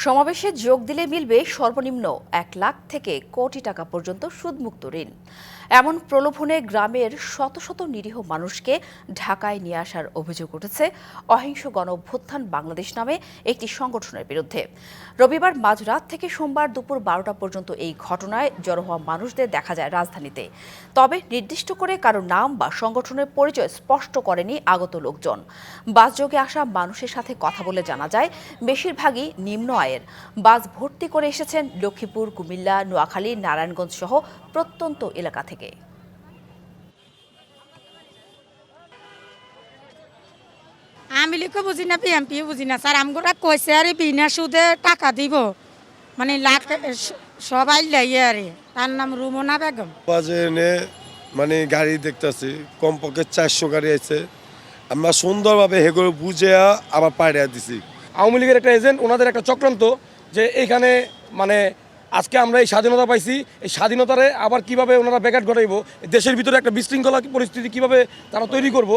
সমাবেশে যোগ দিলে মিলবে সর্বনিম্ন 1 লাখ থেকে কোটি টাকা পর্যন্ত সুদমুক্ত ঋণ। এমন প্রলোভনে গ্রামের শত শত নিরীহ মানুষকে ঢাকায় নিয়ে আসার অভিযোগ উঠেছে অহিংস গণঅভ্যুত্থান বাংলাদেশ নামে একটি সংগঠনের বিরুদ্ধে। রবিবার মাঝরাত থেকে সোমবার দুপুর 12টা পর্যন্ত এই ঘটনায় জড়ো হওয়া মানুষদের দেখা যায় রাজধানীতে। তবে নির্দিষ্ট করে কারো নাম বা সংগঠনের পরিচয় স্পষ্ট করেনি আগত লোকজন। বাসযোগে আসা মানুষের সাথে কথা বলে জানা যায় বেশিরভাগই নিম্ন আয়ের। বাস ভর্তি করে এসেছেন লক্ষ্মীপুর, কুমিল্লা, নোয়াখালী, নারায়ণগঞ্জ সহ প্রত্যন্ত এলাকা থেকে। আমি লিখে বুঝি না, বিএমপি বুঝি না স্যার। আমরা কইছে আরে বিনা সুদে টাকা দিব, মানে লাখ সবাই লাইয়ে আরে। তার নাম রুমনা বেগম। বাজে এনে মানে গাড়ি দেখতেছি কমপক্ষে 400 গাড়ি আছে। আমরা সুন্দরভাবে হেগুলো বুঝে আবার পাড়িয়ে দিছি। আওয়ামী লীগের একটা এজেন্ট, ওনাদের একটা চক্রান্ত যে এইখানে মানে আজকে আমরা এই স্বাধীনতা পাইছি, এই স্বাধীনতারে আবার কিভাবে ওনারা ব্যাঘাত ঘটাইব, দেশের ভিতরে একটা বিশৃঙ্খলা পরিস্থিতি কিভাবে তারা তৈরি করব।